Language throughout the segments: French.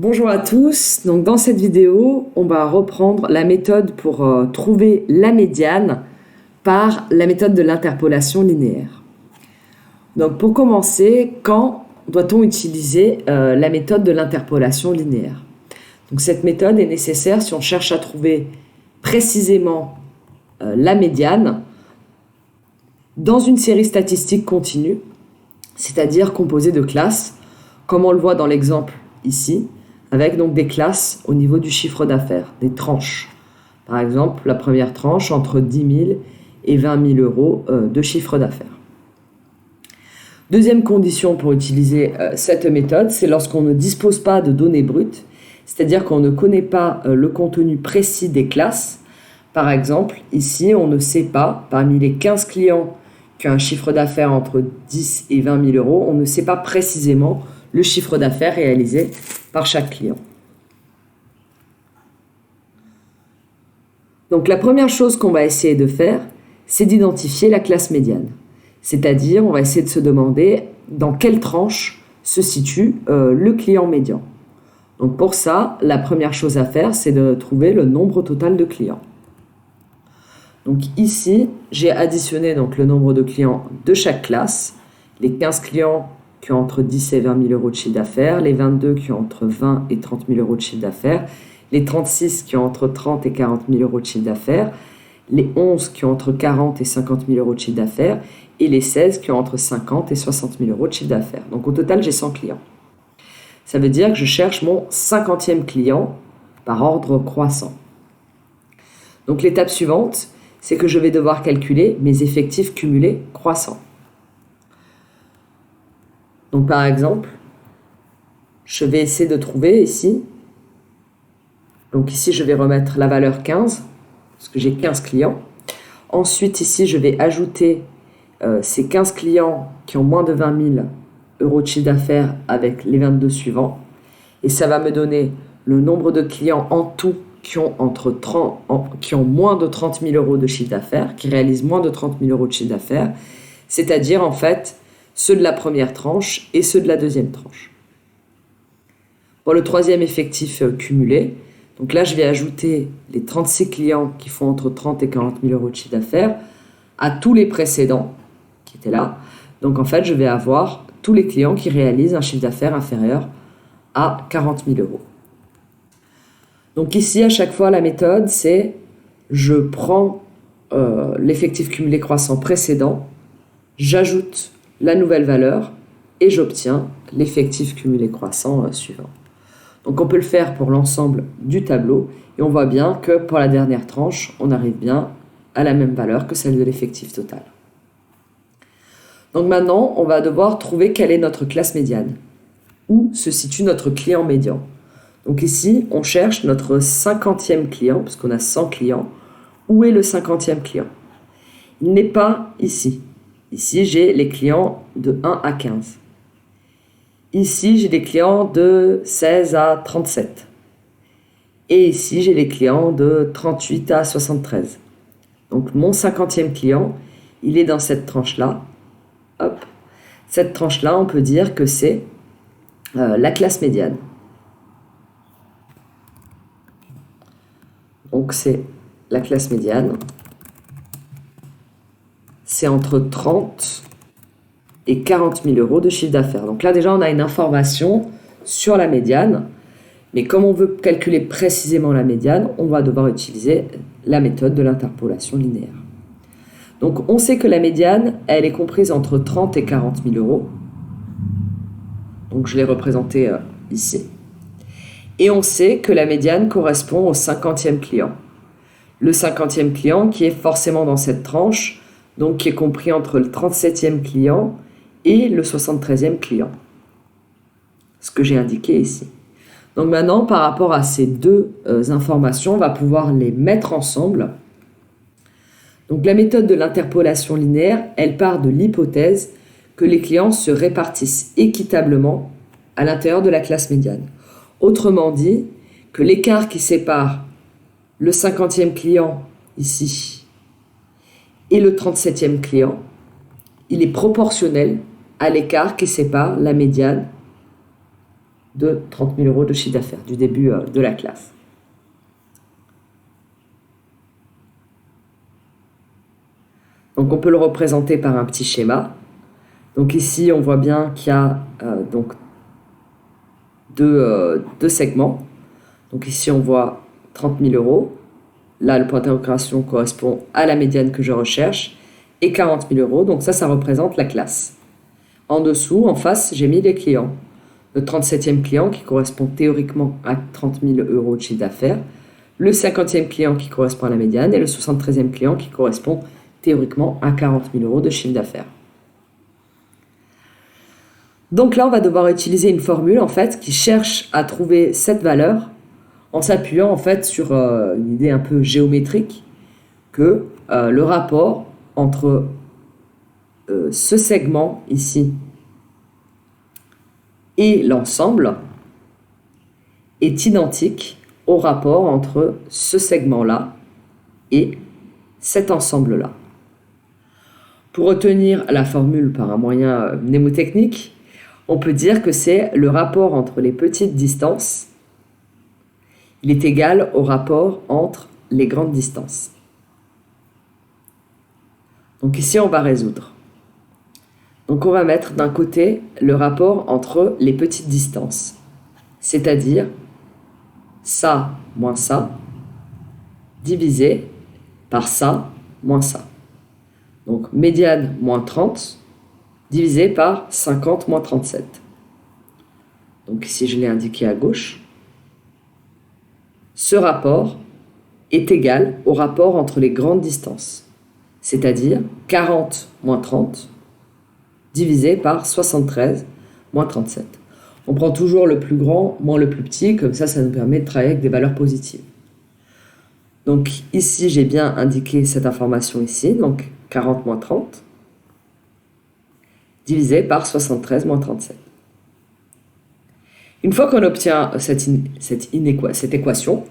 Bonjour à tous, donc dans cette vidéo, on va reprendre la méthode pour trouver la médiane par la méthode de l'interpolation linéaire. Donc pour commencer, quand doit-on utiliser la méthode de l'interpolation linéaire? Donc cette méthode est nécessaire si on cherche à trouver précisément la médiane dans une série statistique continue, c'est-à-dire composée de classes, comme on le voit dans l'exemple ici, avec donc des classes au niveau du chiffre d'affaires, des tranches. Par exemple, la première tranche entre 10 000 et 20 000 euros de chiffre d'affaires. Deuxième condition pour utiliser cette méthode, c'est lorsqu'on ne dispose pas de données brutes, c'est-à-dire qu'on ne connaît pas le contenu précis des classes. Par exemple, ici, on ne sait pas, parmi les 15 clients qui ont un chiffre d'affaires entre 10 et 20 000 euros, on ne sait pas précisément le chiffre d'affaires réalisé par chaque client. Donc la première chose qu'on va essayer de faire, c'est d'identifier la classe médiane. C'est-à-dire, on va essayer de se demander dans quelle tranche se situe le client médian. Donc pour ça, la première chose à faire, c'est de trouver le nombre total de clients. Donc ici, j'ai additionné donc le nombre de clients de chaque classe, les 15 clients qui ont entre 10 et 20 000 euros de chiffre d'affaires, les 22 qui ont entre 20 et 30 000 euros de chiffre d'affaires, les 36 qui ont entre 30 et 40 000 euros de chiffre d'affaires, les 11 qui ont entre 40 et 50 000 euros de chiffre d'affaires, et les 16 qui ont entre 50 et 60 000 euros de chiffre d'affaires. Donc au total, j'ai 100 clients. Ça veut dire que je cherche mon 50e client par ordre croissant. Donc l'étape suivante, c'est que je vais devoir calculer mes effectifs cumulés croissants. Donc par exemple, je vais essayer de trouver ici, donc ici je vais remettre la valeur 15, parce que j'ai 15 clients. Ensuite ici je vais ajouter ces 15 clients qui ont moins de 20 000 euros de chiffre d'affaires avec les 22 suivants. Et ça va me donner le nombre de clients en tout qui ont moins de 30 000 euros de chiffre d'affaires, qui réalisent moins de 30 000 euros de chiffre d'affaires, c'est-à-dire en fait ceux de la première tranche et ceux de la deuxième tranche. Pour le troisième effectif cumulé, donc là je vais ajouter les 36 clients qui font entre 30 et 40 000 euros de chiffre d'affaires à tous les précédents qui étaient là. Donc en fait je vais avoir tous les clients qui réalisent un chiffre d'affaires inférieur à 40 000 euros. Donc ici à chaque fois la méthode c'est je prends l'effectif cumulé croissant précédent, j'ajoute la nouvelle valeur et j'obtiens l'effectif cumulé croissant suivant. Donc on peut le faire pour l'ensemble du tableau et on voit bien que pour la dernière tranche, on arrive bien à la même valeur que celle de l'effectif total. Donc maintenant, on va devoir trouver quelle est notre classe médiane. Où se situe notre client médian. Donc ici, on cherche notre 50e client, parce qu'on a 100 clients. Où est le 50e client? Il n'est pas ici. Ici, j'ai les clients de 1 à 15. Ici, j'ai des clients de 16 à 37. Et ici, j'ai les clients de 38 à 73. Donc, mon 50e client, il est dans cette tranche-là. Hop. Cette tranche-là, on peut dire que c'est la classe médiane. Donc, c'est la classe médiane. C'est entre 30 et 40 000 euros de chiffre d'affaires. Donc là, déjà, on a une information sur la médiane. Mais comme on veut calculer précisément la médiane, on va devoir utiliser la méthode de l'interpolation linéaire. Donc, on sait que la médiane, elle est comprise entre 30 et 40 000 euros. Donc, je l'ai représenté ici. Et on sait que la médiane correspond au 50e client. Le 50e client qui est forcément dans cette tranche, donc qui est compris entre le 37e client et le 73e client. Ce que j'ai indiqué ici. Donc maintenant, par rapport à ces deux informations, on va pouvoir les mettre ensemble. Donc la méthode de l'interpolation linéaire, elle part de l'hypothèse que les clients se répartissent équitablement à l'intérieur de la classe médiane. Autrement dit, que l'écart qui sépare le 50e client ici et le 37e client, il est proportionnel à l'écart qui sépare la médiane de 30 000 euros de chiffre d'affaires du début de la classe. Donc on peut le représenter par un petit schéma. Donc ici on voit bien qu'il y a donc deux segments. Donc ici on voit 30 000 euros. Là le point d'interrogation correspond à la médiane que je recherche et 40 000 euros. Donc ça représente la classe. En dessous, en face, j'ai mis les clients. Le 37e client qui correspond théoriquement à 30 000 euros de chiffre d'affaires. Le 50e client qui correspond à la médiane et le 73e client qui correspond théoriquement à 40 000 euros de chiffre d'affaires. Donc là, on va devoir utiliser une formule en fait qui cherche à trouver cette valeur en s'appuyant en fait sur une idée un peu géométrique que le rapport entre ce segment ici et l'ensemble est identique au rapport entre ce segment-là et cet ensemble-là. Pour retenir la formule par un moyen mnémotechnique, on peut dire que c'est le rapport entre les petites distances, il est égal au rapport entre les grandes distances. Donc ici, on va résoudre. Donc on va mettre d'un côté le rapport entre les petites distances, c'est-à-dire ça moins ça, divisé par ça moins ça. Donc médiane moins 30, divisé par 50 moins 37. Donc ici je l'ai indiqué à gauche. Ce rapport est égal au rapport entre les grandes distances, c'est-à-dire 40 moins 30, divisé par 73 moins 37. On prend toujours le plus grand moins le plus petit, comme ça nous permet de travailler avec des valeurs positives. Donc ici, j'ai bien indiqué cette information ici, donc 40 moins 30, divisé par 73 moins 37. Une fois qu'on obtient cette équation,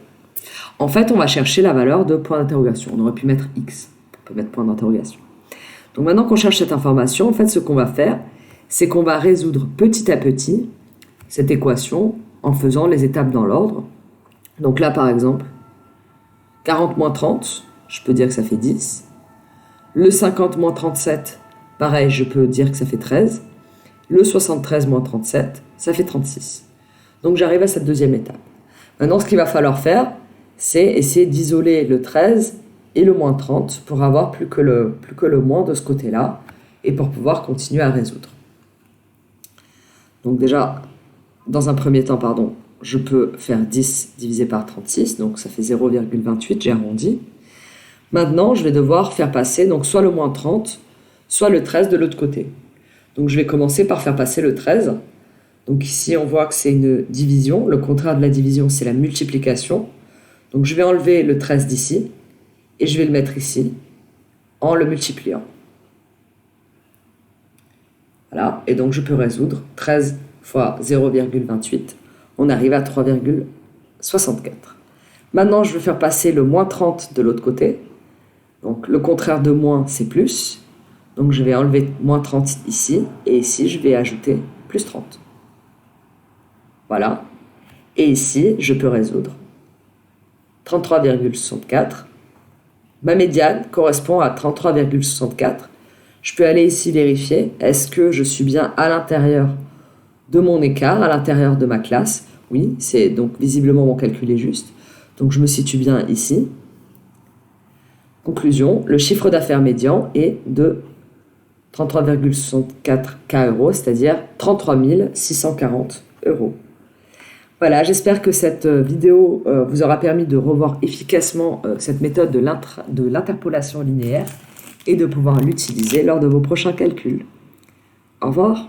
en fait, on va chercher la valeur de point d'interrogation. On aurait pu mettre X, on peut mettre point d'interrogation. Donc maintenant qu'on cherche cette information, en fait, ce qu'on va faire, c'est qu'on va résoudre petit à petit cette équation en faisant les étapes dans l'ordre. Donc là, par exemple, 40 moins 30, je peux dire que ça fait 10. Le 50 moins 37, pareil, je peux dire que ça fait 13. Le 73 moins 37, ça fait 36. Donc j'arrive à cette deuxième étape. Maintenant, ce qu'il va falloir faire, c'est essayer d'isoler le 13 et le moins 30 pour avoir plus que le moins de ce côté-là et pour pouvoir continuer à résoudre. Donc déjà, dans un premier temps, je peux faire 10 divisé par 36, donc ça fait 0,28, j'ai arrondi. Maintenant, je vais devoir faire passer donc soit le moins 30, soit le 13 de l'autre côté. Donc je vais commencer par faire passer le 13. Donc ici, on voit que c'est une division. Le contraire de la division, c'est la multiplication. Donc je vais enlever le 13 d'ici et je vais le mettre ici en le multipliant. Voilà, et donc je peux résoudre 13 fois 0,28. On arrive à 3,64. Maintenant, je vais faire passer le moins 30 de l'autre côté. Donc le contraire de moins, c'est plus. Donc je vais enlever moins 30 ici, et ici, je vais ajouter plus 30. Voilà. Et ici, je peux résoudre 33,64. Ma médiane correspond à 33,64. Je peux aller ici vérifier, est-ce que je suis bien à l'intérieur de mon écart, à l'intérieur de ma classe? Oui, c'est donc visiblement mon calcul est juste. Donc je me situe bien ici. Conclusion, le chiffre d'affaires médian est de 33,64 euros, c'est-à-dire 33 640 euros. Voilà, j'espère que cette vidéo vous aura permis de revoir efficacement cette méthode de l'interpolation linéaire et de pouvoir l'utiliser lors de vos prochains calculs. Au revoir.